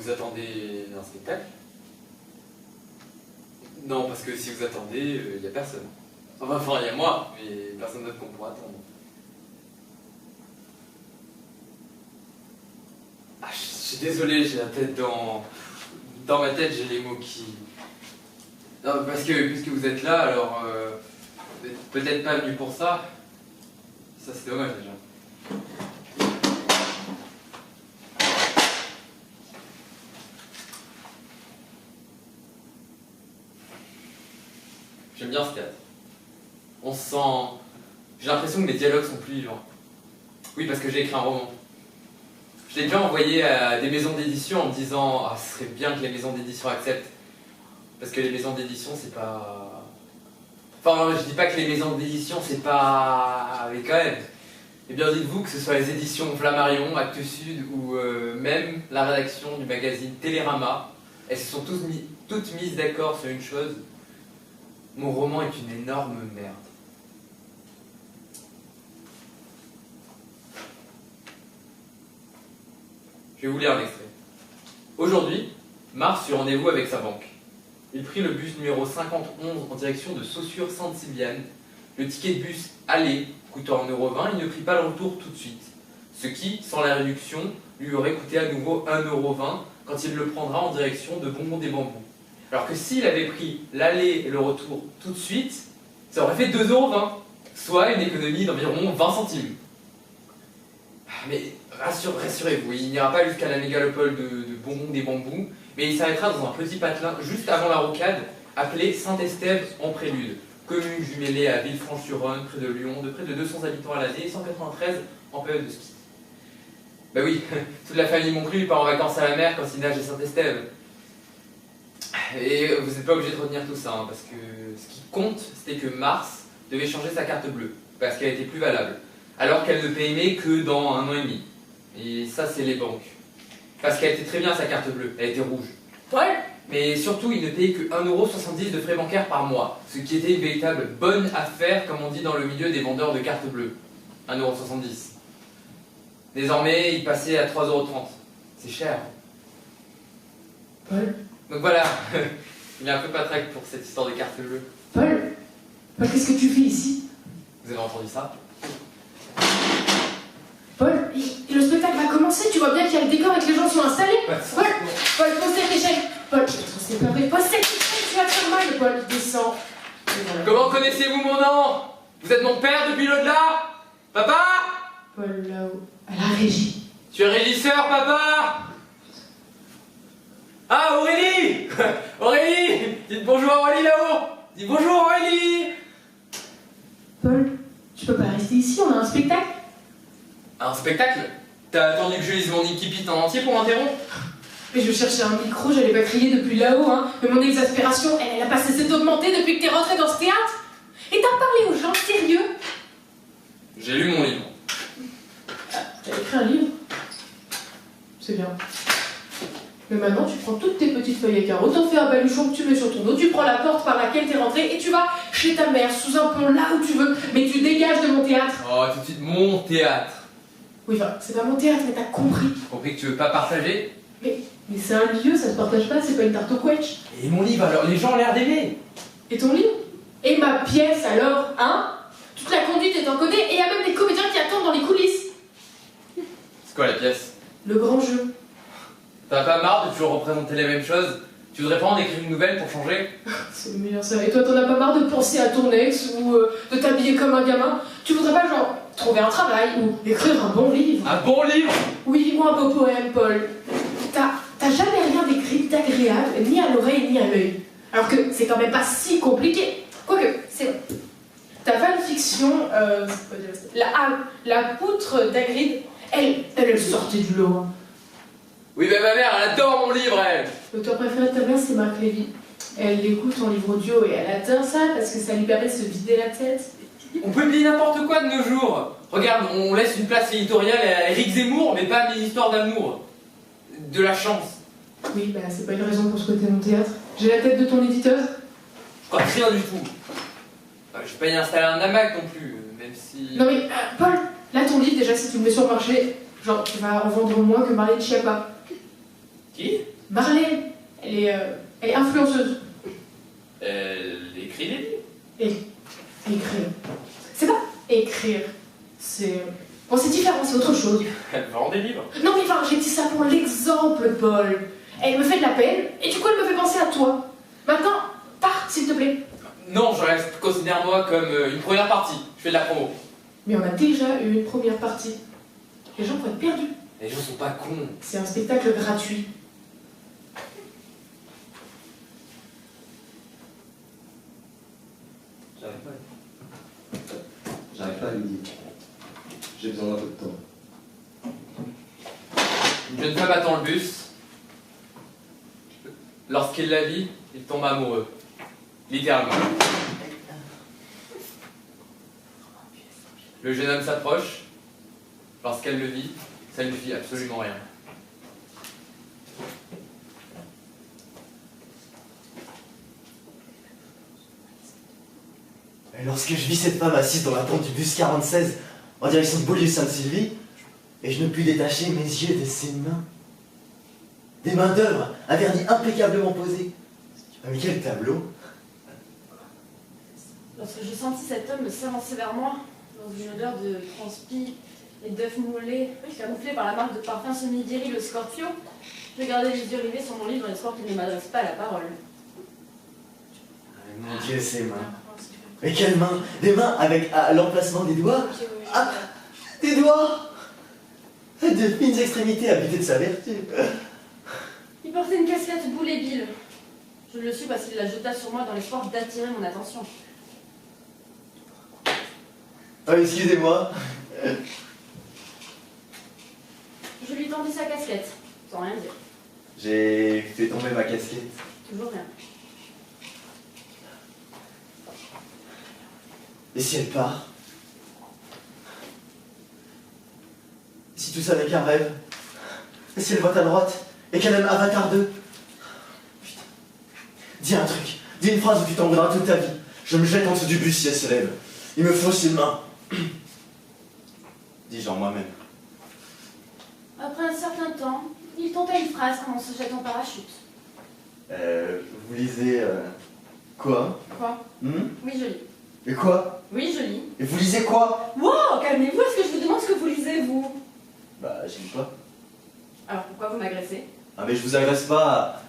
vous attendez un spectacle? Non, parce que si vous attendez, il n'y a personne. Enfin, il y a moi, mais personne d'autre qu'on pourra attendre. Ah, je suis désolé, j'ai la tête dans ma tête, j'ai les mots qui... Non, parce que puisque vous êtes là, alors... vous n'êtes peut-être pas venu pour ça. Ça, c'est dommage, déjà. J'aime bien ce théâtre. On se sent... J'ai l'impression que mes dialogues sont plus vivants. Oui, parce que j'ai écrit un roman. Je l'ai déjà envoyé à des maisons d'édition en me disant « Ah, ce serait bien que les maisons d'édition acceptent. » Parce que les maisons d'édition, c'est pas... Enfin, je dis pas que les maisons d'édition, c'est pas... Mais quand même. Eh bien, dites-vous que ce soit les éditions Flammarion, Actes Sud ou même la rédaction du magazine Télérama, elles se sont toutes mises d'accord sur une chose. Mon roman est une énorme merde. Je vais vous lire un extrait. Aujourd'hui, Mars eut rendez-vous avec sa banque. Il prit le bus numéro 5011 en direction de Saussure-Sainte-Sylviane. Le ticket de bus aller coûtant 1,20 €, il ne prit pas le retour tout de suite. Ce qui, sans la réduction, lui aurait coûté à nouveau 1,20 € quand il le prendra en direction de Bonbon-des-Bambous. Alors que s'il avait pris l'aller et le retour tout de suite, ça aurait fait 2,20 €, soit une économie d'environ 20 centimes. Mais rassurez-vous, il n'ira pas jusqu'à la mégalopole de Bonbon-des-Bambous, mais il s'arrêtera dans un petit patelin juste avant la rocade, appelé Saint-Estève en prélude, commune jumelée à Villefranche-sur-Rhône, près de Lyon, de près de 200 habitants à l'année et 193 en période de ski. Bah oui, toute la famille Monclu part en vacances à la mer quand il nage à Saint-Estève. Et vous n'êtes pas obligé de retenir tout ça, hein, parce que ce qui compte, c'était que Mars devait changer sa carte bleue, parce qu'elle était plus valable, alors qu'elle ne payait que dans 1 an et demi. Et ça, c'est les banques. Parce qu'elle était très bien sa carte bleue, elle était rouge. Ouais. Mais surtout, il ne payait que 1,70 € de frais bancaires par mois, ce qui était une véritable bonne affaire, comme on dit dans le milieu des vendeurs de cartes bleues. 1,70 €. Désormais, il passait à 3,30 €. C'est cher. Paul? Donc voilà, il est un peu patraque pour cette histoire de carte bleue. Paul, qu'est-ce que tu fais ici? Vous avez entendu ça? Paul, le spectacle va commencer, tu vois bien qu'il y a le décor et que les gens sont installés. Paul, pose cette échelle. Paul, c'est pas vrai, pose cette échelle, tu vas te faire mal. Paul, descends. Voilà. Comment connaissez-vous mon nom? Vous êtes mon père depuis l'au-delà? Papa? Paul, là-haut, à la régie. Tu es régisseur, papa? Ah, Aurélie! Aurélie! Dites bonjour à Aurélie là-haut! Dites bonjour Aurélie! Paul, tu peux pas rester ici, on a un spectacle. Un spectacle? T'as attendu que je lise mon Ikipit en entier pour m'interrompre? Mais je cherchais un micro, j'allais pas crier depuis là-haut, hein. Mais mon exaspération, elle a pas cessé d'augmenter depuis que t'es rentré dans ce théâtre. Et t'as parlé aux gens sérieux. J'ai lu mon livre. Ah, t'as écrit un livre? C'est bien. Mais maintenant, tu prends toutes tes petites feuilles à carreaux, t'en fais un baluchon que tu mets sur ton dos, tu prends la porte par laquelle t'es rentré et tu vas chez ta mère, sous un pont, là où tu veux, mais tu dégages de mon théâtre. Oh, tout de suite, mon théâtre. Oui, enfin, c'est pas mon théâtre, mais t'as compris. T'as compris que tu veux pas partager? Mais c'est un lieu, ça se partage pas, c'est pas une tarte au quetch. Et mon livre, alors, les gens ont l'air d'aimer. Et ton livre? Et ma pièce, alors, hein? Toute la conduite est encodée et il y a même des comédiens qui attendent dans les coulisses. C'est quoi la pièce? Le grand jeu. T'as pas marre de toujours représenter les mêmes choses? Tu voudrais pas en écrire une nouvelle pour changer? C'est le meilleur ça. Et toi, t'en as pas marre de penser à ton ex ou de t'habiller comme un gamin? Tu voudrais pas, genre, trouver un travail ou écrire un bon livre? Un bon livre? Oui, ou un beau poème, Paul. T'as jamais rien d'écrit d'agréable, ni à l'oreille ni à l'œil. Alors que c'est quand même pas si compliqué. Quoique, c'est vrai. Ta fanfiction, la poutre d'Hagrid, elle sortait du lot. Hein. Oui, mais ma mère, elle adore mon livre, elle. L'auteur préféré de ta mère, c'est Marc Lévy. Elle écoute en livre audio et elle adore ça parce que ça lui permet de se vider la tête. On publie n'importe quoi de nos jours. Regarde, on laisse une place éditoriale à Éric Zemmour, mais pas à mes histoires d'amour. De la chance. Oui, bah c'est pas une raison pour souhaiter mon théâtre. J'ai la tête de ton éditeur. Je crois rien du tout. Je vais pas y installer un hamac non plus, même si... Non mais, Paul, là ton livre, déjà si tu le mets sur le marché, genre tu vas en vendre moins que Marlène Schiappa. Qui? Marlène, elle est influenceuse. Elle écrit des livres. Écrire. C'est pas écrire. C'est... Bon, c'est différent, c'est autre chose. Elle vend des livres. Non mais enfin, j'ai dit ça pour l'exemple, Paul. Elle me fait de la peine, et du coup elle me fait penser à toi. Maintenant, pars, s'il te plaît. Non, je reste. Considère-moi comme une première partie. Je fais de la promo. Mais on a déjà eu une première partie. Les gens vont être perdus. Les gens sont pas cons. C'est un spectacle gratuit. J'arrive pas à lui dire. J'ai besoin d'un peu de temps. Une jeune femme attend le bus. Lorsqu'il la vit, il tombe amoureux. Littéralement. Le jeune homme s'approche. Lorsqu'elle le vit, ça ne lui fit absolument rien. Et lorsque je vis cette femme assise dans la pente du bus 46 en direction de Beaulieu-Sainte-Sylvie, et je ne puis détacher mes yeux de ses mains. Des mains d'œuvre, un vernis impeccablement posé. Mais quel tableau! Lorsque j'ai senti cet homme s'avancer vers moi, dans une odeur de transpi et d'œufs moulés, camouflé par la marque de parfum semi-viril le Scorpio, je gardais les yeux rivés sur mon livre dans l'espoir qu'il ne m'adresse pas la parole. Mon Dieu, ces mains! Mais quelles mains! Des mains avec à l'emplacement des doigts! Ah, des doigts! De fines extrémités habitées de sa vertu! Il portait une casquette boule et bile. Je le suis parce qu'il la jeta sur moi dans l'espoir d'attirer mon attention. Oh, excusez-moi! Je lui tendis sa casquette, sans rien dire. J'ai fait tomber ma casquette. Toujours rien. Et si elle part? Et si tout ça n'est qu'un rêve? Et si elle vote à droite? Et qu'elle aime Avatar 2? Putain. Dis un truc. Dis une phrase où tu t'en voudras toute ta vie. Je me jette en dessous du bus si elle se lève. Il me faut ses mains. Dis-je en moi-même. Après un certain temps, il tenta une phrase en se jetant en parachute. Vous lisez... quoi? Quoi? Oui, je lis. Et quoi? Oui, je lis. Et vous lisez quoi? Wow, calmez-vous, est-ce que je vous demande ce que vous lisez, vous? Bah, je lis pas. Alors pourquoi vous m'agressez? Ah mais je vous agresse pas.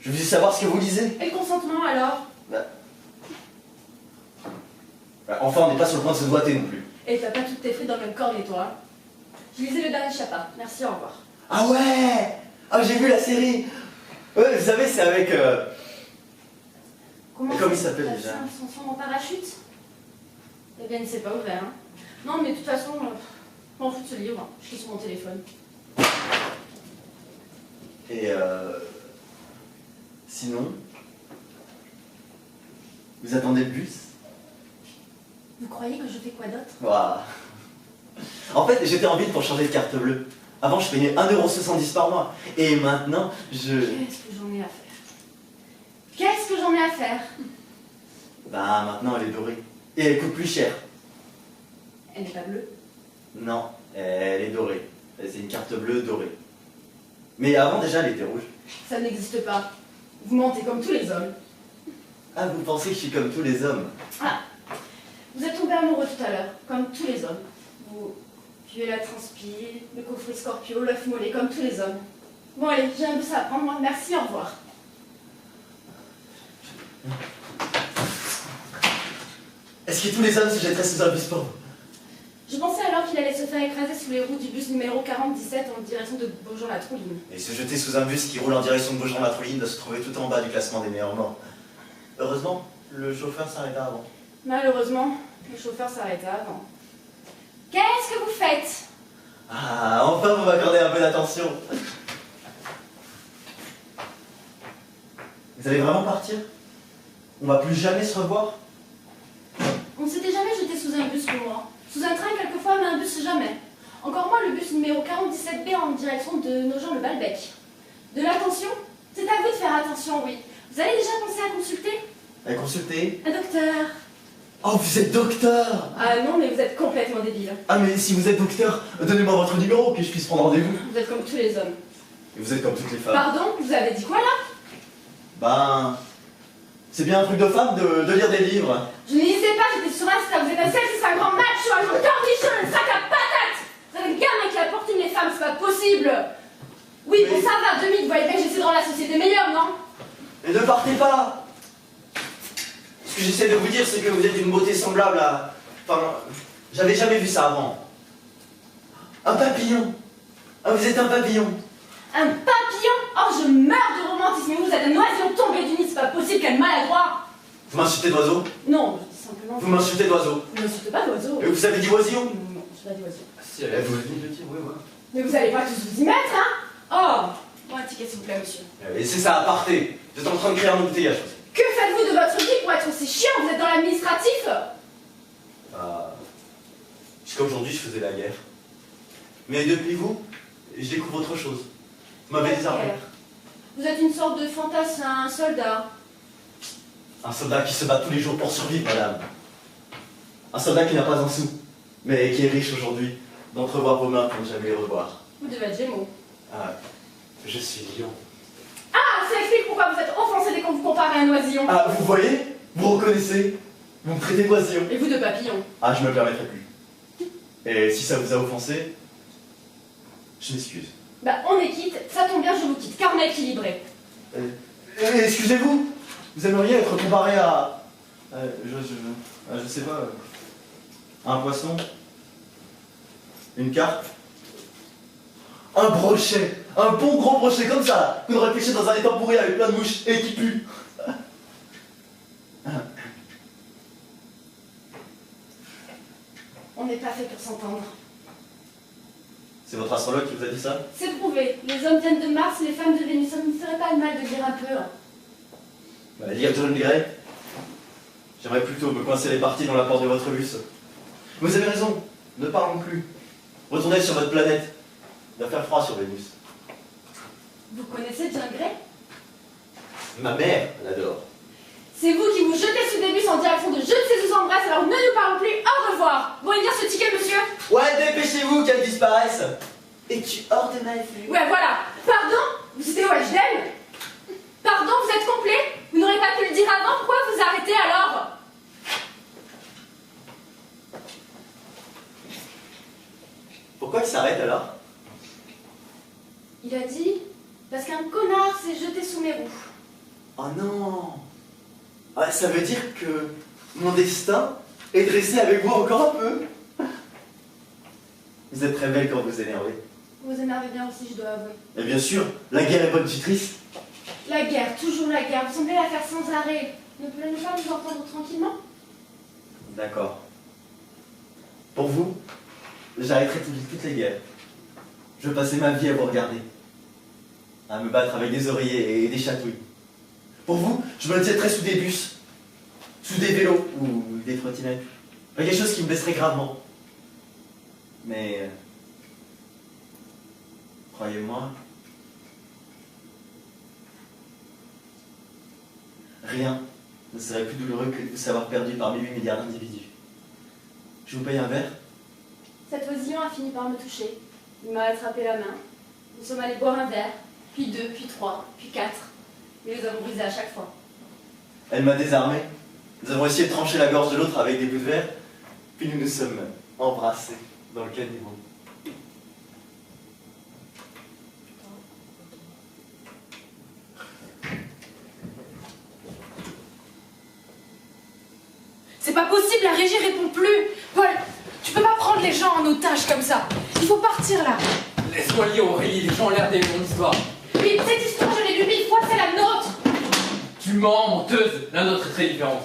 Je veux juste savoir ce que vous lisez. Et le consentement, alors? Bah, enfin, on n'est pas sur le point de se doiter non plus. Et t'as pas toutes tes frites dans le même corps, et toi? Je lisais le dernier Chapa. Merci, au revoir. Ah ouais! Ah, j'ai vu la série. Ouais, vous savez, c'est avec... Comment il s'appelle déjà? Son en parachute? Eh bien, il ne s'est pas ouvert. Hein. Non, mais de toute façon, je m'en fous de ce livre. Je suis sur mon téléphone. Et sinon... Vous attendez le bus? Vous croyez que je fais quoi d'autre? Waouh. En fait, j'étais en ville pour changer de carte bleue. Avant, je payais 1,70 € par mois. Et maintenant, je... Qu'est-ce que j'en ai à faire? Qu'est-ce que j'en ai à faire? Bah, maintenant, elle est dorée. Et elle coûte plus cher. Elle n'est pas bleue. Non, elle est dorée. C'est une carte bleue dorée. Mais avant, déjà, elle était rouge. Ça n'existe pas. Vous mentez comme tous les hommes. Ah, vous pensez que je suis comme tous les hommes? Ah, vous êtes tombé amoureux tout à l'heure, comme tous les hommes. Vous puez la transpi, le coffret Scorpio, l'œuf mollet, comme tous les hommes. Bon allez, j'ai un bus à prendre, moi. Merci, au revoir. Est-ce que tous les hommes se jetteraient sous un bus pour vous? Je pensais alors qu'il allait se faire écraser sous les roues du bus numéro 47 en direction de Beaujean-la-Trouline. Et se jeter sous un bus qui roule en direction de Beaujean-la-Trouline doit se trouver tout en bas du classement des meilleurs morts. Heureusement, le chauffeur s'arrêta avant. Malheureusement, le chauffeur s'arrêta avant. Qu'est-ce que vous faites? Ah, enfin vous m'accordez un peu d'attention. Vous allez vraiment partir? On va plus jamais se revoir? On ne s'était jamais jeté sous un bus pour moi. Sous un train quelquefois, mais un bus jamais. Encore moins le bus numéro 47B en direction de Nogent-le-Balbec. De l'attention? C'est à vous de faire attention, oui. Vous avez déjà pensé à consulter? À consulter? Un docteur. Oh, vous êtes docteur! Ah non, mais vous êtes complètement débile. Ah, mais si vous êtes docteur, donnez-moi votre numéro que je puisse prendre rendez-vous. Vous êtes comme tous les hommes. Et vous êtes comme toutes les femmes. Pardon, vous avez dit quoi là? Ben... C'est bien un truc de femme de lire des livres. Je ne lisais pas, j'étais sur Insta, vous êtes un sexe, c'est un grand macho, un grand cornichon, un sac à patates. C'est un gamin qui a porté les femmes, c'est pas possible. Oui, bon Mais- ça va, 2000, vous voyez bien que j'essaie de rendre la société meilleure, non? Et ne partez pas. Ce que j'essaie de vous dire, c'est que vous êtes d'une beauté semblable à... Enfin, j'avais jamais vu ça avant. Un papillon. Ah, vous êtes un papillon. Un papillon? Oh, je meurs de romantisme, mais vous êtes un oiseau tombé du nid, c'est pas possible, quel maladroit. Vous m'insultez d'oiseau? Non, je dis simplement... Vous m'insultez d'oiseau. Ne m'insultez pas d'oiseau. Et vous avez dit oisillon? Non, je n'ai pas dit oiseau. Si, elle a Vous venez de le dire, oui, ouais. Mais vous allez pas tous vous y mettre, hein? Oh, bon, un ticket s'il vous plaît, monsieur. Et c'est ça, aparté. Vous êtes en train de créer un embouteillage. Que faites-vous de votre vie pour être aussi chiant? Vous êtes dans l'administratif? Jusqu'à aujourd'hui, je faisais la guerre. Mais depuis vous, je découvre autre chose. Vous m'avez désarmé. Vous êtes une sorte de fantasme, un soldat. Un soldat qui se bat tous les jours pour survivre, madame. Un soldat qui n'a pas un sou, mais qui est riche aujourd'hui d'entrevoir vos mains pour ne jamais les revoir. Vous devez être Gémeaux. Ah, je suis lion. Ah, ça explique pourquoi vous êtes offensé dès qu'on vous compare à un oisillon. Ah, vous voyez? Vous reconnaissez? Vous me traitez d'oisillon. Et vous de papillon. Ah, je me permettrai plus. Et si ça vous a offensé, je m'excuse. Bah, on est quitte, ça tombe bien, je vous quitte, car on est équilibré. Excusez-vous, vous aimeriez être comparé à... je sais pas... un poisson? Une carpe? Un brochet! Un bon gros brochet comme ça, qu'on aurait pêché dans un étang pourri avec plein de mouches et qui pue! On n'est pas fait pour s'entendre. C'est votre astrologue qui vous a dit ça? C'est prouvé, les hommes viennent de Mars, les femmes de Vénus, ça ne me ferait pas le mal de dire un peu. Bah, lire John Gray. J'aimerais plutôt me coincer les parties dans la porte de votre bus. Vous avez raison, ne parlons plus. Retournez sur votre planète. Il va faire froid sur Vénus. Vous connaissez John Gray? Ma mère l'adore. C'est vous qui vous jetez sous des bus en direction de Je ne sais où s'embrasse, alors ne nous parlons plus, au revoir. Bon, il vient ce ticket, monsieur? Ouais, dépêchez-vous qu'elle disparaisse. Es-tu hors de ma vue? Ouais, voilà. Pardon? Vous étiez au HDM? Pardon, vous êtes complet? Vous n'aurez pas pu le dire avant, pourquoi vous arrêtez alors? Pourquoi il s'arrête alors? Il a dit, parce qu'un connard s'est jeté sous mes roues. Oh non. Ah, ça veut dire que mon destin est dressé avec vous encore un peu. Vous êtes très belle quand vous énervez. Vous énervez bien aussi, je dois avouer. Et bien sûr, la guerre est bonne tutrice. La guerre, toujours la guerre, vous semblez la faire sans arrêt. Ne pouvez-vous pas nous entendre tranquillement? D'accord. Pour vous, j'arrêterai toutes les guerres. Je passais ma vie à vous regarder. À me battre avec des oreillers et des chatouilles. Pour vous, je me tiendrais sous des bus, sous des vélos ou des trottinettes. Quelque chose qui me blesserait gravement. Mais... croyez-moi... rien ne serait plus douloureux que de vous savoir perdu parmi 8 milliards d'individus. Je vous paye un verre? Cet oisillon a fini par me toucher. Il m'a attrapé la main. Nous sommes allés boire un verre, puis 2, puis 3, puis 4. Mais nous avons brisé à chaque fois. Elle m'a désarmé. Nous avons essayé de trancher la gorge de l'autre avec des bouts de verre, puis nous nous sommes embrassés dans le caniveau. C'est pas possible, la régie répond plus. Paul, tu peux pas prendre les gens en otage comme ça. Il faut partir là. Laisse-moi lire Aurélie, les gens ont l'air d'aimer mon histoire. Oui, cette histoire, je l'ai lu 1000 fois, c'est la nôtre. Tu mens, menteuse, la nôtre est très différente.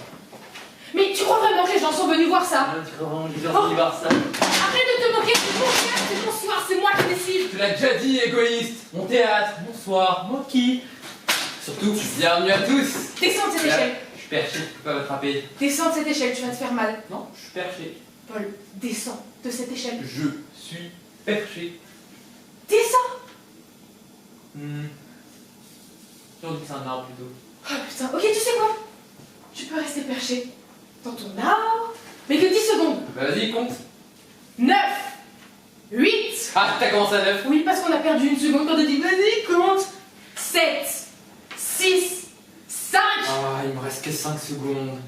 Mais tu crois vraiment que les gens sont venus voir ça? Tu crois vraiment que les gens sont venus voir ça? Arrête de te moquer, c'est mon théâtre, c'est mon soir, c'est moi qui décide. Tu l'as déjà dit, égoïste. Mon théâtre, bonsoir, moi qui. Surtout, bienvenue à tous. Descends de cette échelle. Je suis perché, je peux pas m'attraper. Descends de cette échelle, tu vas te faire mal. Non, je suis perché. Paul, descends de cette échelle. Je suis perché. Descends. J'ai envie que c'est un arbre plutôt. Oh putain, ok, tu sais quoi? Tu peux rester perché dans ton arbre, mais que 10 secondes. Bah, vas-y, compte. 9, 8, Ah, t'as commencé à 9. Oui, parce qu'on a perdu une seconde quand t'as dit vas-y, compte. 7, 6, 5. Ah, il me reste que 5 secondes.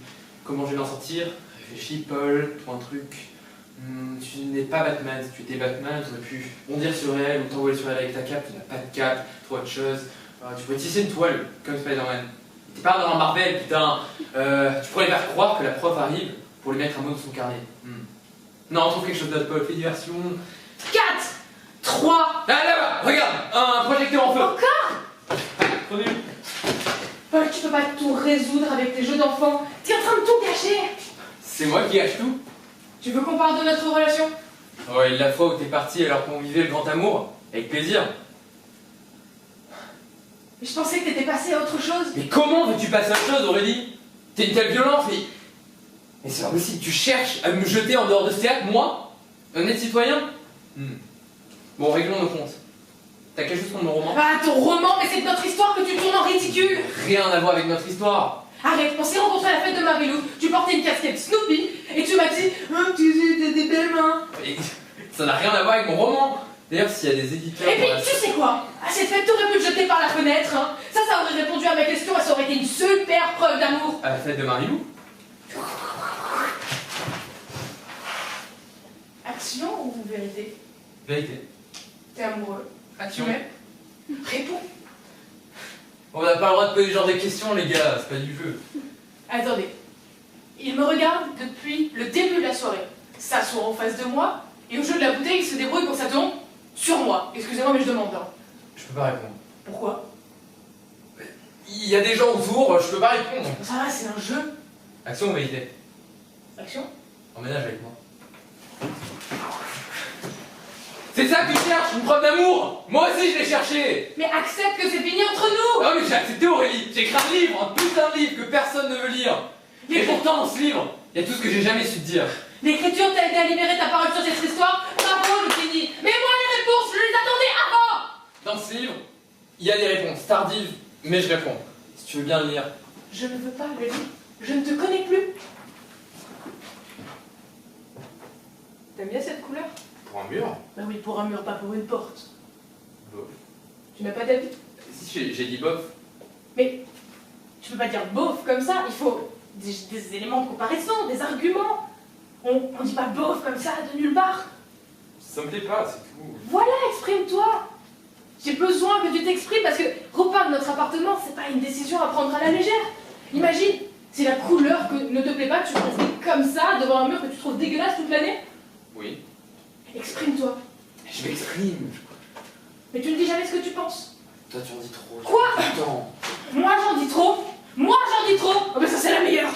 Comment je vais m'en sortir? Réfléchis, Paul, toi un truc. Tu n'es pas Batman. Si tu étais Batman, tu aurais pu bondir sur elle ou t'envoler sur elle avec ta cape. Tu n'as pas de cape, trop autre chose. Tu pourrais tisser une toile comme Spider-Man. T'es pas dans un Marvel, putain. Tu pourrais lui faire croire que la prof arrive pour lui mettre un mot dans son carnet. Non, trouve quelque chose d'autre, Paul. Fais diversion. 4, 3. Ah, là-bas, regarde, un projecteur en feu. Encore? Trop nul. Paul, tu peux pas tout résoudre avec tes jeux d'enfants. T'es en train de tout gâcher. C'est moi qui gâche tout. Tu veux qu'on parle de notre relation? Ouais, la fois où t'es parti alors qu'on vivait le grand amour, avec plaisir. Mais je pensais que t'étais passé à autre chose. Mais comment veux-tu passer à autre chose, Aurélie? T'es une telle violence, mais c'est pas possible, tu cherches à me jeter en dehors de ce théâtre, moi? Honnête citoyen? Bon, réglons nos comptes. T'as quelque chose contre mon roman? Ah, ton roman, mais c'est de notre histoire que tu tournes en ridicule. Rien à voir avec notre histoire. Arrête, on s'est rencontrés à la fête de Marilou, tu portais une casquette Snoopy, et tu m'as dit oh, tu as des belles mains. Et ça n'a rien à voir avec mon roman. D'ailleurs, s'il y a des éditeurs... Et puis, tu sais quoi? À cette fête, t'aurais pu te jeter par la fenêtre, hein. Ça aurait répondu à ma question, et ça aurait été une super preuve d'amour. À la fête de Marilou? Action ou vérité? Vérité. T'es amoureux? Action. Tu m'aimes? Réponds. On n'a pas le droit de poser ce genre de questions, les gars, c'est pas du jeu. Attendez. Il me regarde depuis le début de la soirée. S'assoit en face de moi, et au jeu de la bouteille, il se débrouille pour que ça tombe sur moi. Excusez-moi, mais je demande. Hein. Je peux pas répondre. Pourquoi? Il y a des gens autour, je peux pas répondre. Ça va, c'est un jeu. Action ou vérité? Action? Emménage avec moi. C'est ça que tu cherches, une preuve d'amour. Moi aussi je l'ai cherché. Mais accepte que c'est fini entre nous. Non mais j'ai accepté, Aurélie. J'ai écrit un livre, un putain de livre que personne ne veut lire. Et pourtant dans ce livre, il y a tout ce que j'ai jamais su te dire. L'écriture t'a aidé à libérer ta parole sur cette histoire. Bravo, Lucini. Mais moi, les réponses, je les attendais avant. Dans ce livre, il y a des réponses tardives, mais je réponds. Si tu veux bien le lire. Je ne veux pas le lire. Je ne te connais plus. T'aimes bien cette couleur? Pour un mur? Bah oui, pour un mur, pas pour une porte. Bof. Tu n'as pas d'avis? Si j'ai dit bof. Mais tu peux pas dire bof comme ça. Il faut des éléments de comparaison, des arguments. On dit pas bof comme ça de nulle part. Ça me plaît pas, c'est tout. Voilà, exprime-toi. J'ai besoin que tu t'exprimes parce que repeindre notre appartement, c'est pas une décision à prendre à la légère. Imagine, si la couleur que ne te plaît pas, tu restes comme ça devant un mur que tu trouves dégueulasse toute l'année. Oui. Exprime-toi. Je m'exprime. Mais tu ne dis jamais ce que tu penses. Toi tu en dis trop. Quoi? Attends. Moi j'en dis trop. Moi j'en dis trop. Oh ben ça c'est la meilleure.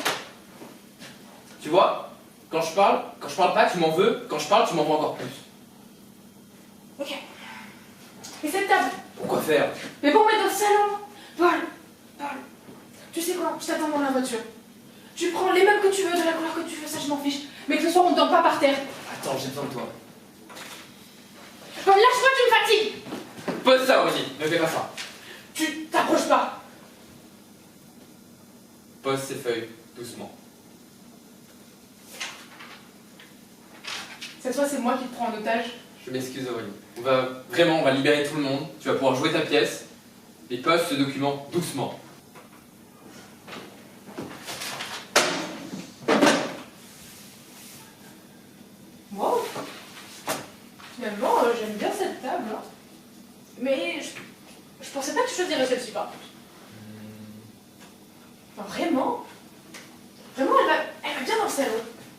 Tu vois, quand je parle pas, tu m'en veux. Quand je parle, tu m'en veux encore plus. Ok. Et cette table? Pourquoi faire? Mais pour mettre dans le salon. Paul, tu sais quoi? Je t'attends dans la voiture. Tu prends les meubles que tu veux, de la couleur que tu veux, ça je m'en fiche. Mais que ce soir on ne dort pas par terre. Attends, j'ai besoin de toi. Paul, lâche-moi, tu me fatigues. Pose ça, Aurélie, ne fais pas ça. Tu t'approches pas. Pose ces feuilles, doucement. Cette fois c'est moi qui te prends en otage. Je m'excuse, Aurélie. On va libérer tout le monde. Tu vas pouvoir jouer ta pièce. Et pose ce document doucement. Wow. Finalement, j'aime bien cette table. Hein. Mais je pensais pas que tu choisirais celle-ci par contre. Enfin, vraiment? Vraiment, elle va bien dans le salon.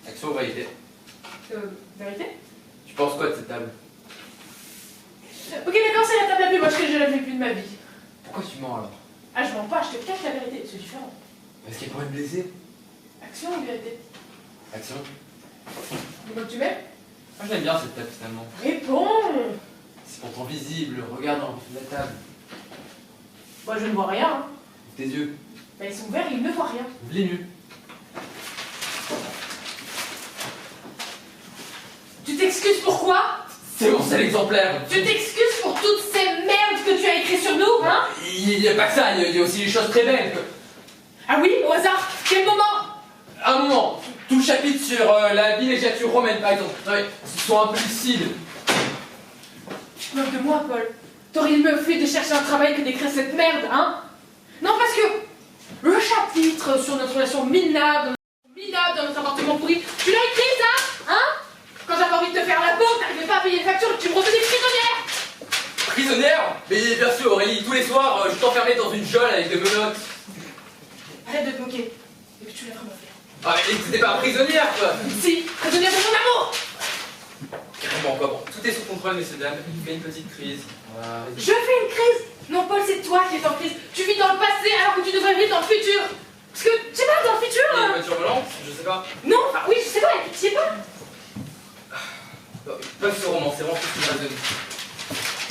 Action ou vérité? Vérité? Tu penses quoi de cette table? Ok, d'accord, c'est la table la plus moche que j'ai jamais vue de ma vie. Pourquoi tu mens alors? Ah, je mens pas, je te cache la vérité, c'est différent. Parce qu'elle pourrait me blesser. Action ou vérité? Action. Dis-moi que tu m'aimes? Moi j'aime bien cette table finalement. Réponds! C'est pourtant visible, regarde dans la table. Moi, je ne vois rien. Hein. Tes yeux, Bah, ils sont ouverts, ils ne voient rien. ouvre les yeux. Tu t'excuses pourquoi? C'est mon seul exemplaire. Tu t'excuses pour toutes ces merdes que tu as écrites sur nous, hein? Il n'y a pas que ça, il y a aussi des choses très belles. Ah oui, au hasard, quel moment? Un moment, tout le chapitre sur la villégiature romaine par exemple. Non mais, sois un peu lucide. te moques de moi, Paul. T'aurais mieux fait de chercher un travail que d'écrire cette merde, hein? Non, parce que le chapitre sur notre relation minable dans notre appartement pourri, tu l'as écrit, ça? Hein? Quand j'avais envie de te faire la peau, t'arrivais pas à payer les factures, tu me refaisais prisonnière! Prisonnière? Mais bien sûr, Aurélie, tous les soirs, je t'enfermais dans une geôle avec des menottes. Arrête de te moquer. Et que tu l'as vraiment fait. Ah, mais t'étais pas prisonnière, quoi! Si, prisonnière de mon amour! Carrément, quoi. Bon, tout est sous contrôle, messieurs, dames. Il fait une petite crise. Voilà. Je fais une crise? Non, Paul, c'est toi qui es en crise. Tu vis dans le passé alors que tu devrais vivre dans le futur. Parce que, je sais pas, dans le futur... Il y a une voiture volante, je sais pas. Non, enfin, oui, je sais pas, tu sais pas. Ils peuvent se romancer, vraiment, tout ce qu'ils raisonnent.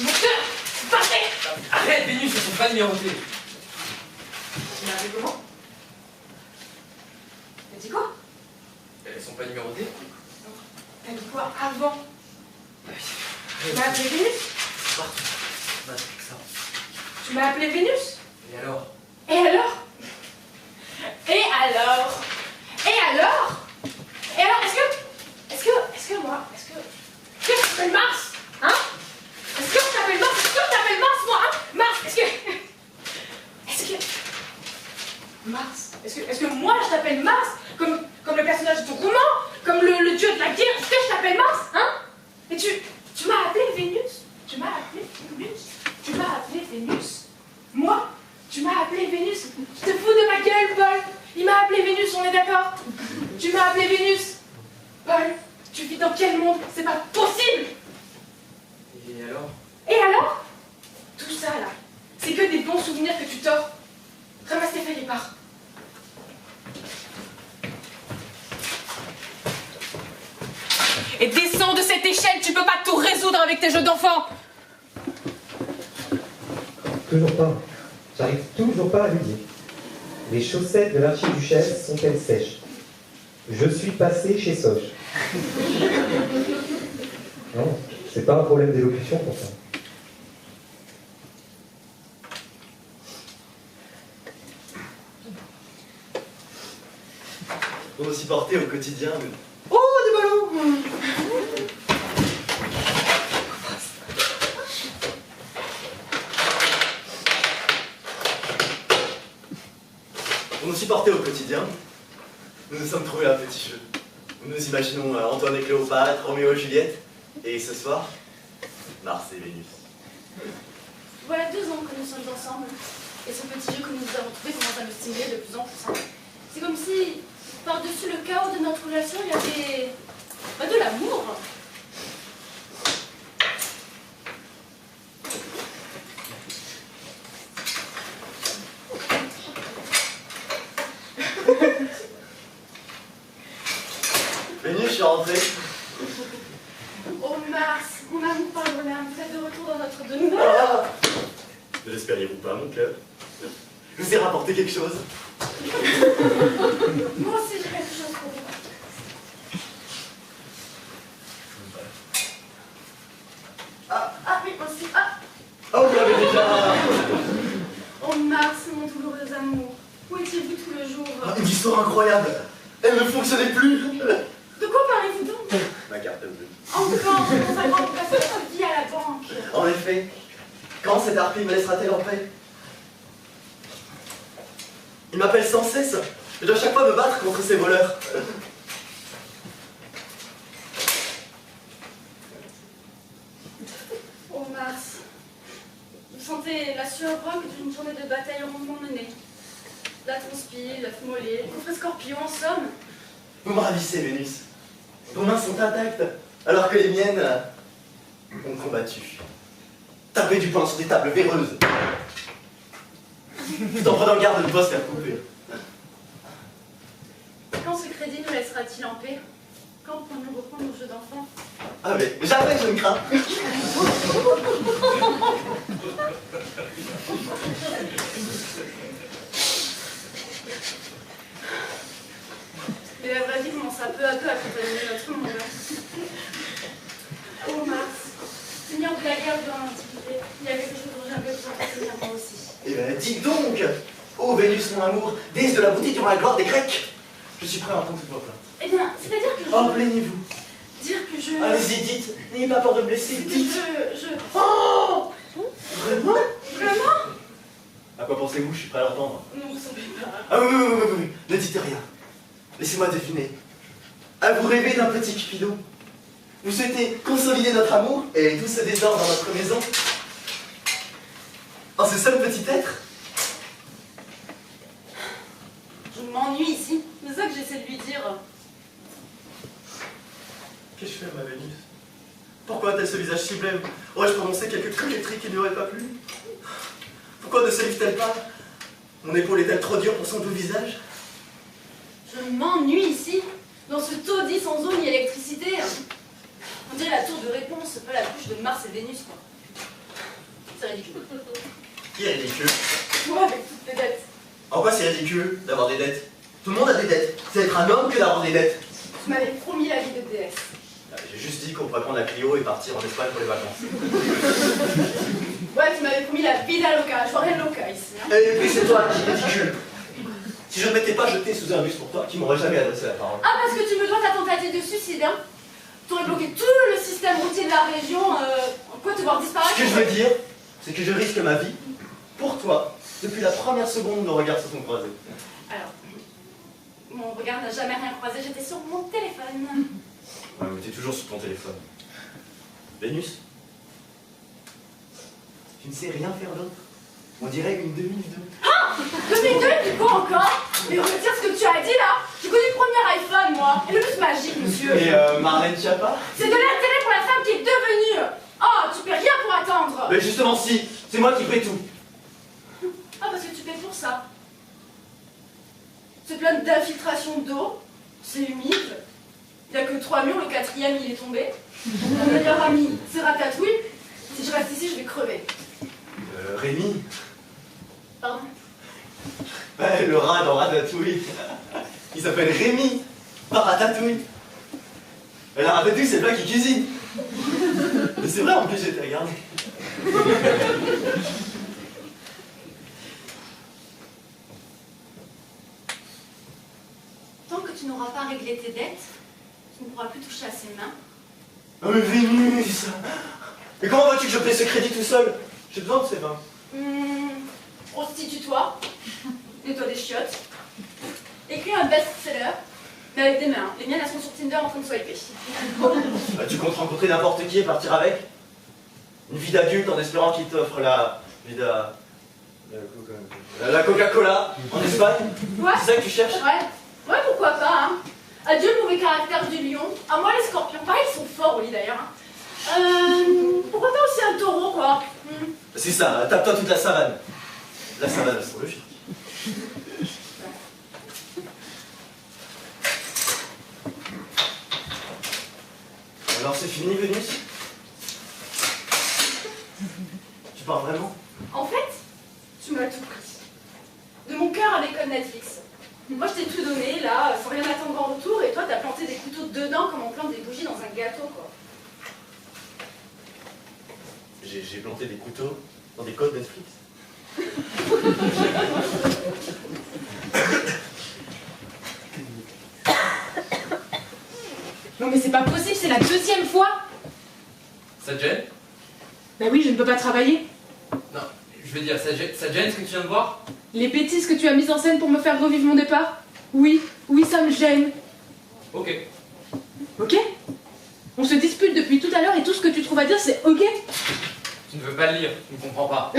Mon cœur, partez! Arrête, Vénus, elles sont pas numérotées. Tu m'as appelé comment? T'as dit quoi? Elles sont pas numérotées? T'as dit quoi avant? Tu m'as appelé Vénus? C'est partout. Bah, c'est ça. Tu m'as appelé Vénus? Et alors? Et alors? Et alors? Et alors? Et alors, est-ce que moi, est-ce que je t'appelle Mars? Hein? Est-ce que je t'appelle Mars? Est-ce que je t'appelle Mars, moi, hein? Mars, Mars? Est-ce que moi, je t'appelle Mars? Comme le personnage de ton roman? Comme le dieu de la guerre? Est-ce que je t'appelle Mars? Hein? Et tu m'as appelé Vénus? Tu m'as appelé Vénus? Tu m'as appelé Vénus? Moi? Tu m'as appelé Vénus? Je te fous de ma gueule, Paul! Il m'a appelé Vénus, on est d'accord? Tu m'as appelé Vénus? Paul, tu vis dans quel monde? C'est pas possible! Et alors? Et alors? Tout ça, là, c'est que des bons souvenirs que tu tords. Ramasse tes feuilles et pars. Et descends de cette échelle, tu peux pas tout résoudre avec tes jeux d'enfant! Toujours pas. J'arrive toujours pas à lui dire. Les chaussettes de l'archiduchesse sont-elles sèches? Je suis passé chez Soch. Non, c'est pas un problème d'élocution pourtant. Pour nous supporter au quotidien. Mais... Oh, des ballons! Pour nous supporter au quotidien, nous nous sommes trouvés un petit jeu. Nous nous imaginons Antoine et Cléopâtre, Roméo et Juliette, et ce soir, Mars et Vénus. Voilà 2 ans que nous sommes ensemble, et ce petit jeu que nous avons trouvé commence à nous stimuler de plus en plus. C'est comme si, par-dessus le chaos de notre relation, il y avait de l'amour. Vénus, je suis rentrée. Oh Mars, mon amour par le larmes, vous êtes de retour dans notre demeure. Ah, ne l'espériez-vous pas, mon cœur? Je vous ai rapporté quelque chose. Moi aussi j'ai quelque chose pour vous. Ah oui, aussi. Ah, Oh, vous l'avez déjà. oh Mars, mon douloureux amour. Où étiez-vous tout le jour? Une histoire incroyable. Elle ne fonctionnait plus. De quoi parlez-vous donc? Ma carte bleue. Enfin, dans un grand passé votre vie à la banque. En effet, quand cette harpie me laissera-t-elle en paix? Il m'appelle sans cesse. Je dois chaque fois me battre contre ces voleurs. Oh Mars, vous sentez la sueur broque d'une journée de bataille rondement menée. La transpire, la mollée, le coffret scorpion, en somme. Vous me ravissez, Vénus. Vos mains sont intactes, alors que les miennes ont combattu. Tapez du poing sur des tables véreuses. Tout en prenant garde de ne pas se faire couper. Quand ce crédit nous laissera-t-il en paix? Quand pourrons-nous reprendre nos jeux d'enfants? Ah mais jamais je ne crains. Mais la vraie vie commence à peu à contaminer notre monde. Oh Mars, Seigneur de la guerre durant l'Antiquité, il y a quelque chose dont j'avais besoin de Seigneur moi aussi. Eh ben, dis donc! Ô Vénus, mon amour, déesse de la beauté durant la gloire des Grecs! Je suis prêt à entendre toutes vos plaintes. Eh bien, c'est-à-dire que... Oh, plaignez-vous! dire que je... Allez-y, dites. N'ayez pas peur de me blesser, dites. Oh Vraiment? Vraiment? À quoi pensez-vous? Je suis prêt à l'entendre. Non, vous savez pas. Ah oui. Ne dites rien. Laissez-moi deviner. Ah, vous rêvez d'un petit Cupidon. Vous souhaitez consolider notre amour et tout ce désordre dans notre maison en ce seul petit être? Je m'ennuie ici. C'est ça que j'essaie de lui dire. Qu'ai-je fait, ma Vénus? Pourquoi a-t-elle ce visage si blême? Aurais-je prononcé quelques coquetteries qui ne lui auraient pas plu? Pourquoi ne se livre-t-elle pas? Mon épaule est-elle trop dure pour son doux visage? Je m'ennuie ici. Dans ce taudis sans eau ni électricité. On dirait la tour de réponse, pas la couche de Mars et Vénus, quoi. C'est ridicule. Qui est ridicule? Toi, avec toutes tes dettes. En quoi c'est ridicule d'avoir des dettes? Tout le monde a des dettes. C'est être un homme que d'avoir des dettes. Tu m'avais promis la vie de déesse. J'ai juste dit qu'on pourrait prendre la Clio et partir en Espagne pour les vacances. Ouais, tu m'avais promis la vida loca, je ferais loca ici. Hein. Et puis c'est toi qui es ridicule. Si je ne m'étais pas jeté sous un bus pour toi, tu m'aurais jamais adressé la parole. Ah, parce que tu me dois ta tentative de suicide, hein. T'aurais bloqué tout le système routier de la région, quoi, te voir disparaître. Ce que je veux dire, c'est que je risque ma vie pour toi depuis la première seconde où nos regards se sont croisés. Alors, mon regard n'a jamais rien croisé, j'étais sur mon téléphone. Ouais, mais t'es toujours sur ton téléphone. Vénus, tu ne sais rien faire d'autre. On dirait une demi-vidéo. Ah 2002, du coup encore. Mais retire ce que tu as dit là. J'ai connu le premier iPhone, moi. Et le plus magique, monsieur. Et Marlène Schiappa? C'est de l'intérêt pour la femme qui est devenue. Oh, tu peux rien pour attendre. Mais justement si, c'est moi qui fais tout. Ah, parce que tu paies pour ça. C'est plein d'infiltration d'eau. C'est humide. Il n'y a que 3 murs, le 4e il est tombé. Mon meilleur ami, c'est Ratatouille. Si je reste ici, je vais crever. Rémi? Pardon? Ouais, le rat dans Ratatouille. Il s'appelle Rémi, pas Ratatouille. Et la Ratatouille, c'est le plat qui cuisine. Mais c'est vrai, en plus, j'ai été regardé. Tant que tu n'auras pas réglé tes dettes, tu ne pourras plus toucher à ses mains. Oh mais Vénus! Mais comment veux-tu que je paie ce crédit tout seul? J'ai besoin de ces mains. Prostitue-toi, nettoie des chiottes, écris un best-seller, mais avec des mains. Les miennes, elles sont sur Tinder en train de swiper. Bah, tu comptes rencontrer n'importe qui et partir avec? Une vie d'adulte en espérant qu'il t'offre la Coca-Cola en Espagne? Ouais. C'est ça que tu cherches? Ouais, pourquoi pas, hein. Adieu le mauvais caractère du lion. À moi, les scorpions, pareil, ils sont forts au lit d'ailleurs. Hein. Pourquoi pas aussi un taureau, quoi. C'est ça, tape-toi toute la savane. La savane astrologique. Alors c'est fini, Vénus? Tu pars vraiment? En fait, tu m'as tout pris. De mon cœur à l'école Netflix. Moi, je t'ai tout donné, là, sans rien attendre en retour, et toi, t'as planté des couteaux dedans comme on plante des bougies dans un gâteau, quoi. J'ai planté des couteaux dans des codes Netflix. Non mais c'est pas possible, c'est la 2e fois. Ça te gêne? Bah oui, je ne peux pas travailler. Non, je veux dire, ça te gêne ce que tu viens de voir? Les bêtises que tu as mises en scène pour me faire revivre mon départ? Oui, ça me gêne. Ok. Ok? On se dispute depuis tout à l'heure et tout ce que tu trouves à dire c'est ok? Tu ne veux pas le lire, tu ne comprends pas.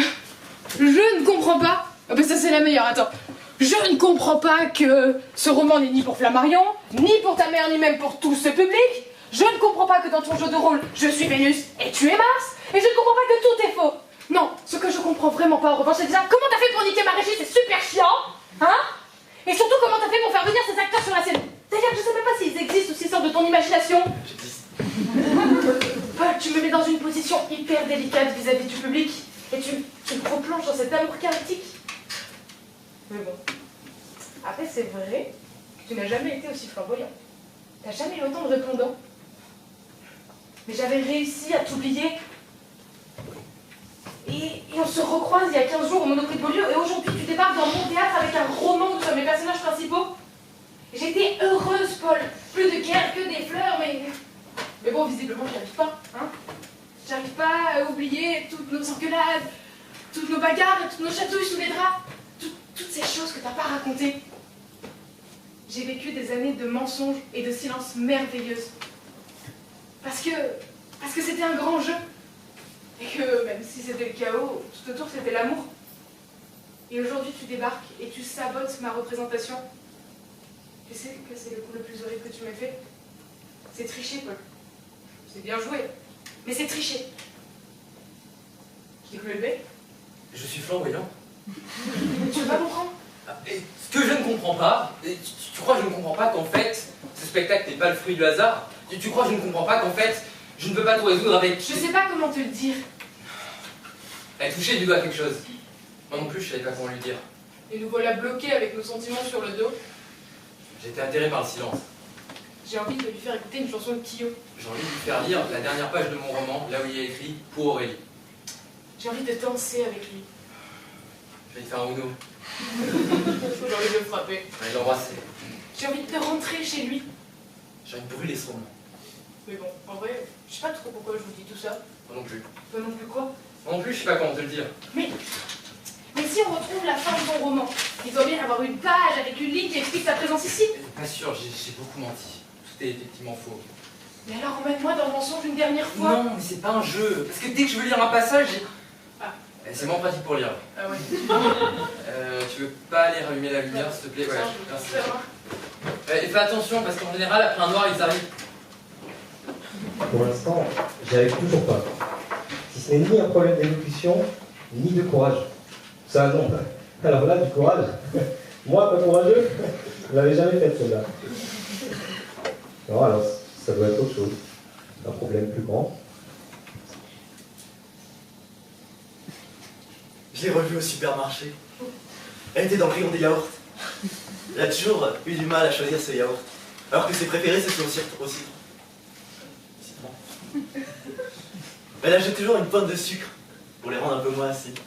Je ne comprends pas. Ah bah ça c'est la meilleure, attends. Je ne comprends pas que ce roman n'est ni pour Flammarion, ni pour ta mère, ni même pour tout ce public. Je ne comprends pas que dans ton jeu de rôle, je suis Vénus et tu es Mars. Et je ne comprends pas que tout est faux. Non, ce que je comprends vraiment pas en revanche, c'est déjà comment t'as fait pour niquer ma régie, c'est super chiant. Hein? Et surtout comment t'as fait pour faire venir ces acteurs sur la scène. D'ailleurs, je sais même pas s'ils existent ou s'ils sortent de ton imagination. Paul, tu me mets dans une position hyper délicate vis-à-vis du public. Et tu me replonges dans cet amour chaotique. Mais bon. Après, c'est vrai que tu n'as jamais été aussi flamboyant. T'as jamais eu autant de répondants. Mais j'avais réussi à t'oublier. Et on se recroise il y a 15 jours au Monoprix de Beaulieu. Et aujourd'hui, tu débarques dans mon théâtre avec un roman où tu sommes mes personnages principaux. J'étais heureuse, Paul. Plus de guerre que des fleurs, mais visiblement, j'y arrive pas, hein. J'arrive pas à oublier toutes nos engueulades, toutes nos bagarres et toutes nos chatouilles sous les draps. Toutes ces choses que t'as pas racontées. J'ai vécu des années de mensonges et de silences merveilleuses. Parce que c'était un grand jeu. Et que même si c'était le chaos, tout autour c'était l'amour. Et aujourd'hui tu débarques et tu sabotes ma représentation. Tu sais que c'est le coup le plus horrible que tu m'aies fait. C'est tricher, Paul. C'est bien joué, mais c'est tricher. Je dis que le bébé. Je suis flamboyant. Tu veux pas comprendre? Et ce que je ne comprends pas, et tu crois que je ne comprends pas qu'en fait, ce spectacle n'est pas le fruit du hasard? Tu crois que je ne comprends pas qu'en fait, je ne peux pas tout résoudre avec... Je sais pas comment te le dire. Elle touchait du doigt quelque chose. Moi non plus, je savais pas comment lui dire. Et nous voilà bloqués avec nos sentiments sur le dos. J'étais atterré par le silence. J'ai envie de lui faire écouter une chanson de Kyo. J'ai envie de lui faire lire la dernière page de mon roman, là où il y a écrit « Pour Aurélie ». J'ai envie de danser avec lui. Je vais lui faire un Uno. J'ai envie de le frapper. Je vais l'embrasser. J'ai envie de rentrer chez lui. J'ai envie de brûler son nom. Mais bon, en vrai, je sais pas trop pourquoi je vous dis tout ça. Moi non plus. Toi non plus quoi. Moi non plus, je sais pas comment te le dire. Mais si on retrouve la fin de ton roman, il doit bien y avoir une page avec une ligne qui explique ta présence ici. Pas sûr, j'ai beaucoup menti. Tout est effectivement faux. Mais alors emmène-moi dans le mensonge une dernière fois. Non, mais c'est pas un jeu. Parce que dès que je veux lire un passage, Ah. c'est moins pratique pour lire. Ah ouais. Tu veux pas aller rallumer la lumière, s'il te plaît? Ouais, Ça, merci. ça va. Et fais attention, parce qu'en général, après un noir, ils arrivent. Pour l'instant, j'y arrive toujours pas. Si ce n'est ni un problème d'élocution, ni de courage. Ça, non. Alors là, du courage. Moi, pas courageux, je l'avais jamais fait celle-là. Non, alors, ça doit être autre chose. Un problème plus grand. Je l'ai revue au supermarché. Elle était dans le rayon des yaourts. Elle a toujours eu du mal à choisir ses yaourts. Alors que ses préférés, c'était au citron. Elle ajoute toujours une pointe de sucre pour les rendre un peu moins acides.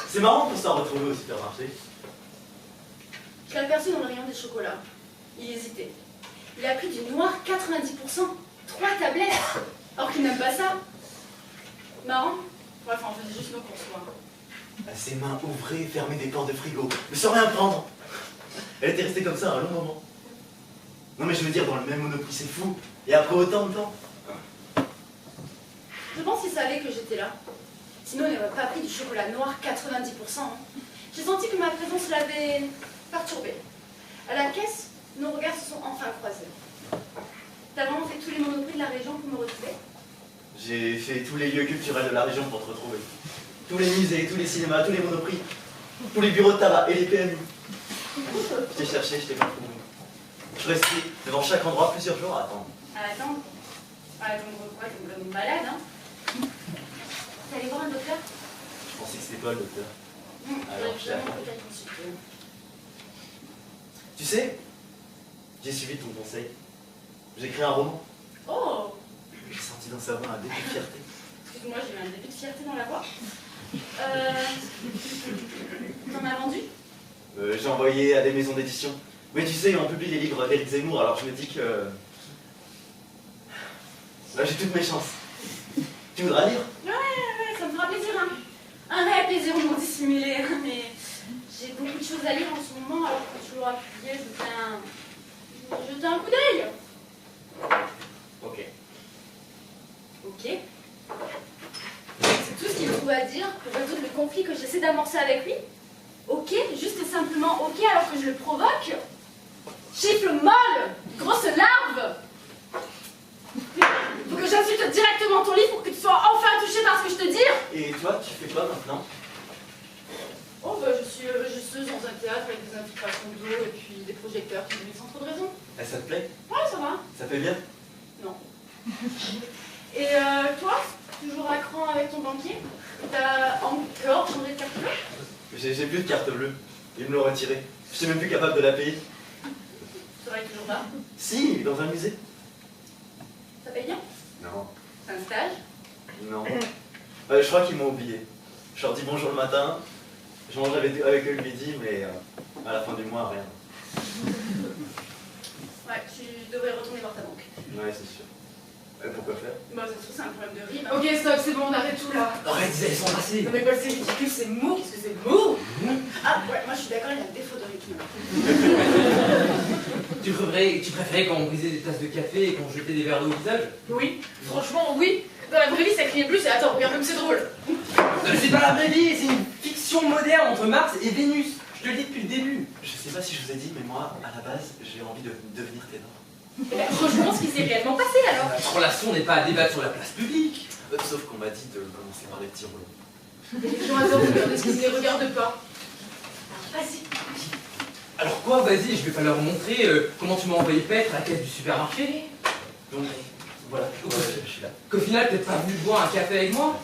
C'est marrant qu'on s'en retrouve au supermarché. Je l'ai aperçu dans le rayon des chocolats. Il hésitait. Il a pris du noir 90%. 3 tablettes. Alors qu'il n'aime pas ça. Marrant. Bref, on faisait juste nos courses, quoi. Ses mains ouvrées et fermées des portes de frigo, mais sans rien prendre. Elle était restée comme ça un long moment. Non mais je veux dire, dans le même Monoprix, c'est fou. Et après autant de temps. Je pense qu'il savait que j'étais là. Sinon, il n'aurait pas pris du chocolat noir 90%. Hein. J'ai senti que ma présence l'avait perturbé. À la caisse, nos regards se sont enfin croisés. T'as vraiment fait tous les monoprix de la région pour me retrouver? J'ai fait tous les lieux culturels de la région pour te retrouver. Tous les musées, tous les cinémas, tous les monoprix, tous les bureaux de tabac et les PMU. Je t'ai cherché, je t'ai pas trouvé. Je restais devant chaque endroit plusieurs jours à attendre. Attends. Ah, donc quoi, t'es comme une malade, hein? T'es allé voir un docteur? Je pensais que c'était toi le docteur. Alors, je t'ai vraiment attendu. peut-être consulté. Tu sais, j'ai suivi ton conseil. J'ai écrit un roman. Oh! J'ai senti dans sa voix un début de fierté. Excuse-moi, j'ai eu un début de fierté dans la voix. T'en as vendu? J'ai envoyé à des maisons d'édition. Mais tu sais, on publie les livres d'Éric Zemmour, alors je me dis que... Là, j'ai toutes mes chances. Tu voudras lire? Ouais, ça me fera plaisir, hein. Un réel plaisir non dissimulé, hein, mais j'ai beaucoup de choses à lire en ce moment, alors que tu l'auras publié, je vais jeter un coup d'œil. Ok. Ok. C'est tout ce qu'il me trouve à dire pour résoudre le conflit que j'essaie d'amorcer avec lui. Ok, juste et simplement ok alors que je le provoque. Chiffle molle, grosse larve. Faut que j'insulte directement ton lit pour que tu sois enfin touché par ce que je te dis. Et toi, tu fais quoi maintenant? Oh bah je suis regisseuse dans un théâtre avec des infiltrations d'eau et puis des projecteurs qui me sans trop de raison. Et ça te plaît? Ouais, ça va. Ça fait bien? Non. Et toi, toujours à cran avec ton banquier? T'as encore changé de carte bleue? J'ai plus de carte bleue. Ils me l'ont retirée. Je suis même plus capable de la payer. Tu travailles toujours là? Si, dans un musée. Ça paye bien? Non. C'est un stage? Non. Je crois qu'ils m'ont oublié. Je leur dis bonjour le matin, je mange avec eux le midi, mais à la fin du mois, rien. Ouais, tu devrais retourner voir ta banque. Ouais, c'est sûr. Pourquoi faire? Bah, ça se trouve, c'est un problème de rime. Ok, stop, c'est bon, on arrête tout là. Arrête, ils sont embrassés. Non mais Paul, c'est ridicule, c'est mou, qu'est-ce que c'est mou? Ah, ouais, moi je suis d'accord, il y a un défaut de rythme. Tu préférais quand on brisait des tasses de café et qu'on jetait des verres d'eau au visage? Oui, franchement, oui. Dans la vraie vie, ça criait plus et attends, regarde comme c'est drôle. C'est pas la vraie vie, c'est une fiction moderne entre Mars et Vénus. Je te le dis depuis le début. Je sais pas si je vous ai dit, mais moi, à la base, j'ai envie de devenir ténor. Eh ben, franchement, ce qui s'est réellement passé alors. Notre relation n'est pas à débattre sur la place publique. Sauf qu'on m'a dit de commencer par les petits rôles. Les gens adorent regarder ce qu'ils ne les regardent pas. Vas-y. Alors quoi, vas-y, je vais pas leur montrer comment tu m'as envoyé paître à la caisse du supermarché. Donc, voilà, je suis là. Qu'au final, t'es pas venu boire un café avec moi.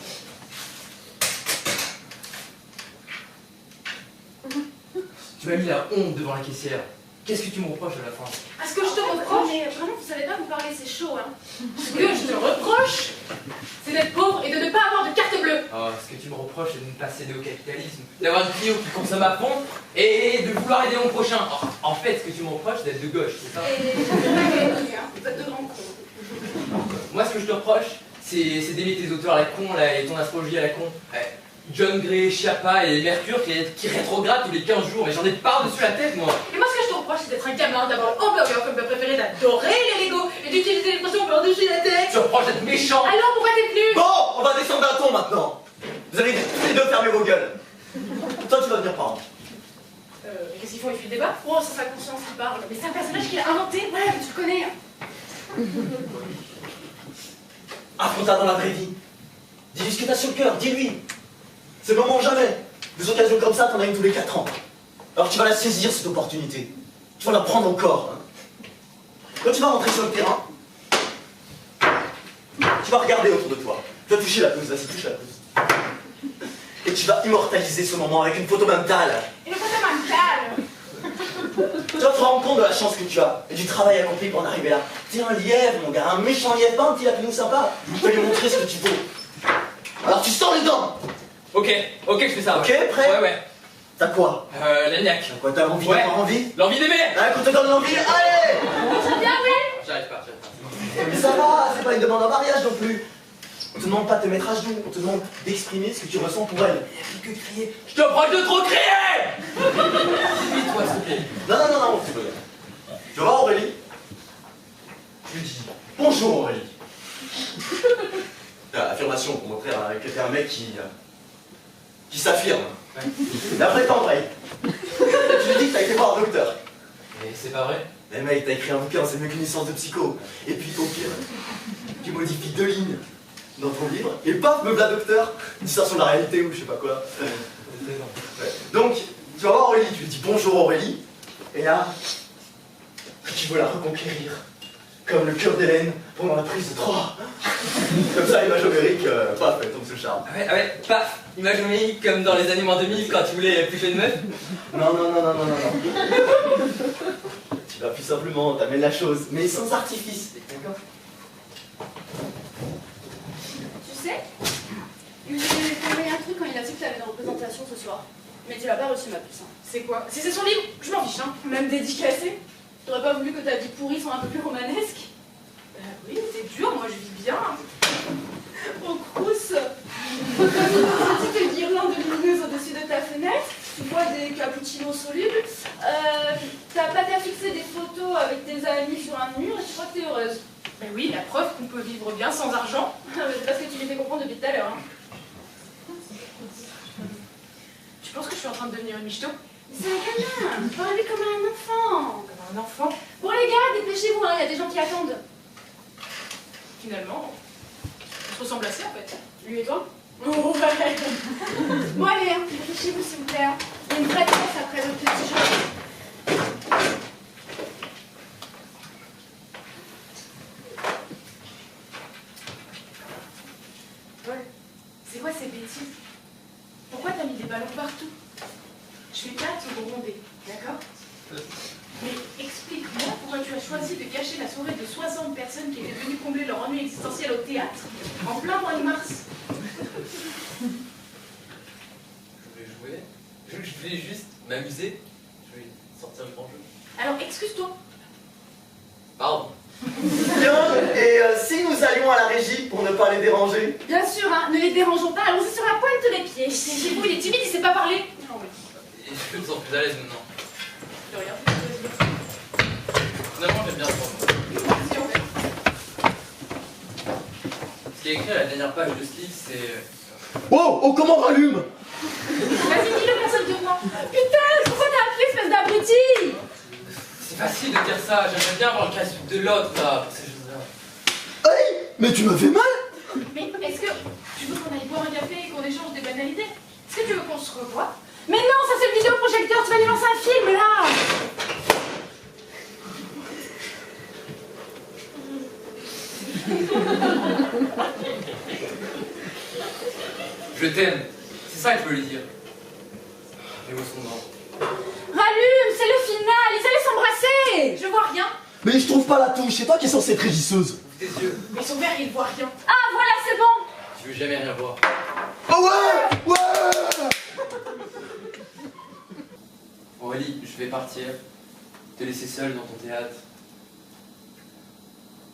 Tu m'as mis la honte devant la caissière. Qu'est-ce que tu me reproches à la fin? Ah, ce que je te reproche, Mais vraiment, vous savez pas vous parler, c'est chaud, hein. ce que je te reproche, c'est d'être pauvre et de ne pas avoir de carte bleue. Oh, ce que tu me reproches, c'est de ne pas céder au capitalisme, d'avoir une Clio qui consomme à fond et de vouloir aider mon prochain. Oh, en fait, ce que tu me reproches, c'est d'être de gauche, c'est ça? Et c'est pas gagné, hein. Vous êtes de grands cons. Moi, ce que je te reproche, c'est d'aimer tes auteurs à la con là, et ton astrologie à la con. John Gray, Schiappa et Mercure qui rétrogradent tous les 15 jours, mais j'en ai par-dessus la tête, moi. Et moi, ce que je te reproche, c'est d'être un gamin, d'avoir le hamburger comme plat préféré, d'adorer les Legos et d'utiliser l'expression par-dessus la tête. Tu reproches d'être méchant. Alors, pourquoi t'es venu? Bon, on va descendre d'un ton maintenant. Vous allez tous les deux fermer vos gueules. Toi, tu vas venir par an. Qu'est-ce qu'ils font? Ils fuient le débat? Oh, c'est sa conscience qui parle. Mais c'est un personnage qu'il a inventé. Ouais, mais tu le connais, hein. Affronte-la dans la vraie vie. Dis-lui ce que t'as sur le cœur, dis-lui. C'est le moment ou jamais. Des occasions comme ça, t'en as une tous les 4 ans. Alors tu vas la saisir, cette opportunité. Tu vas la prendre au corps. Hein. Quand tu vas rentrer sur le terrain, tu vas regarder autour de toi. Tu vas toucher la pelouse, vas-y, touche la pelouse. Et tu vas immortaliser ce moment avec une photo mentale. Il est pas mental. Tu vas te rendre compte de la chance que tu as et du travail accompli pour en arriver là. T'es un lièvre, mon gars, un méchant lièvre, pas un petit lapin sympa. Tu vas lui montrer ce que tu vaux. Alors tu sors les dents. Ok, je fais ça. Ok, ouais. prêt? Ouais. T'as quoi? La niaque. T'as quoi? T'as envie Ouais. d'avoir envie? L'envie d'aimer. Ah, qu'on te donne l'envie, allez! J'arrive pas. Mais ça va, c'est pas une demande en mariage non plus. On te demande pas de te mettre à genoux, on te demande d'exprimer ce que tu ressens pour elle. Il n'y a plus que crier. Je te reproche de trop crier. Dis-toi, s'il te plaît. Non, mon petit bonhomme. Tu vas voir Aurélie? Je lui dis bonjour Aurélie. Affirmation pour montrer que t'es un mec qui s'affirme. Ouais. Mais après pas vrai. Tu lui dis que t'as été voir un docteur. Mais c'est pas vrai. Mais mec, t'as écrit un bouquin, c'est mieux qu'une licence de psycho. Et puis au pire, tu modifies 2 lignes dans ton livre, et paf, me voilà docteur. Distorsion de la réalité ou je sais pas quoi. Ouais. Donc, tu vas voir Aurélie, tu lui dis bonjour Aurélie, et là, tu veux la reconquérir. Comme le cœur d'Hélène pendant la prise de Troie. Comme ça, image homérique, paf, elle tombe sous le charme. Ah ouais, paf. Image numérique comme dans les années moins 2000 quand tu voulais plus une meuf. Non. Tu vas plus simplement, t'amènes la chose, mais sans artifice. D'accord? Tu sais, il m'a envoyé un truc quand il a su que t'avais une représentation ce soir. Mais tu l'as pas reçu, ma puce. Hein. C'est quoi? Si c'est son livre, je m'en fiche, hein. Même dédicacé. T'aurais pas voulu que ta vie pourrie soit un peu plus romanesque? Oui, mais c'est dur, moi je vis bien. Oh, Crous. Petite guirlande lumineuse au-dessus de ta fenêtre. Tu bois des cappuccinos solubles. Ta pâte à fixer des photos avec tes amis sur un mur et tu crois que t'es heureuse. Ben oui, la preuve qu'on peut vivre bien sans argent. C'est parce que tu m'y fais comprendre depuis tout à l'heure. Hein. Tu penses que je suis en train de devenir une michto? C'est un gamin. Parle-lui comme un enfant. Comme un enfant. Bon les gars, dépêchez-vous, il y a des gens qui attendent. Finalement, on se ressemble assez en fait. Lui et toi? Oh ouais. Bon allez, hein, dépêchez-vous s'il vous plaît. Il y a une vraie pièce après le petit jeu. Paul, c'est quoi ces bêtises? Pourquoi t'as mis des ballons partout? Je vais pas te gronder, d'accord? Mais explique-moi pourquoi tu as choisi de gâcher la soirée de 60 personnes qui étaient venues combler leur ennui existentiel au théâtre en plein mois de mars. Je voulais juste m'amuser. Je voulais sortir le grand jeu. Alors excuse-toi. Pardon. Bien, et si nous allions à la régie pour ne pas les déranger? Bien sûr, hein, ne les dérangeons pas, allons-y sur la pointe des pieds. Chez vous, il est timide, il sait pas parler. Non, oui. Et je me sens plus à l'aise maintenant. De rien. Finalement, j'aime bien ce moment. Ce qui est écrit à la dernière page de ce livre, c'est... Oh, oh, comment rallume? Vas-y, dis-le, personne te croit. Putain, pourquoi t'as appelé, espèce d'abruti? C'est facile de dire ça, j'aimerais bien avoir le casse de l'autre, là, pour ces choses-là. Hey, mais tu me fais mal? Mais est-ce que tu veux qu'on aille boire un café et qu'on échange des banalités? Est-ce que tu veux qu'on se revoie? Mais non, ça c'est le vidéoprojecteur, tu vas lui lancer un film, là. Je t'aime, c'est ça que je veux lui dire. Les mots sont dans. Rallume, c'est le final, ils allaient s'embrasser. Je vois rien. Mais je trouve pas la touche, c'est toi qui es censée être régisseuse. Ouvre tes yeux, Mais son verre, il voit rien. Ah, voilà, c'est bon. tu veux jamais rien voir. Oh ouais, ouais. Aurélie, je vais partir, te laisser seule dans ton théâtre.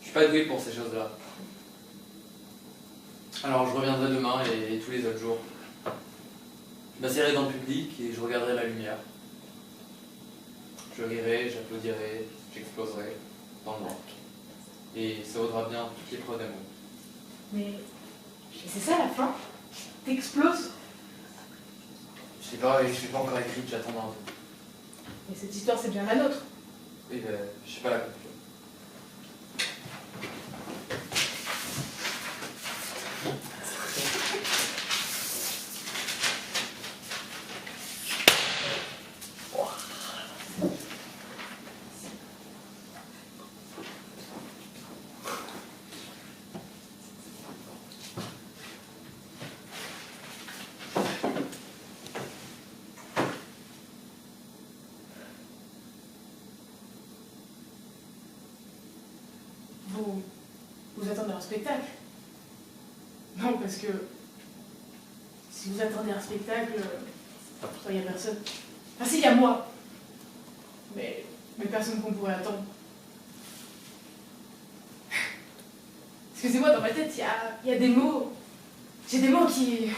Je suis pas doué pour ces choses-là. Alors je reviendrai demain et tous les autres jours. Je m'assierai dans le public et je regarderai la lumière. Je rirai, j'applaudirai, j'exploserai dans le noir. Et ça vaudra bien toutes les preuves d'amour. Mais c'est ça la fin? T'exploses? Je sais pas encore écrite, j'attends un peu. Mais cette histoire, c'est bien la nôtre. Oui, ben, je sais pas la conclusion. Vous attendez un spectacle? Non, parce que si vous attendez un spectacle, il n'y a personne. Enfin, si, il y a moi. Mais personne qu'on pourrait attendre. Excusez-moi, dans ma tête, il y a des mots. J'ai des mots qui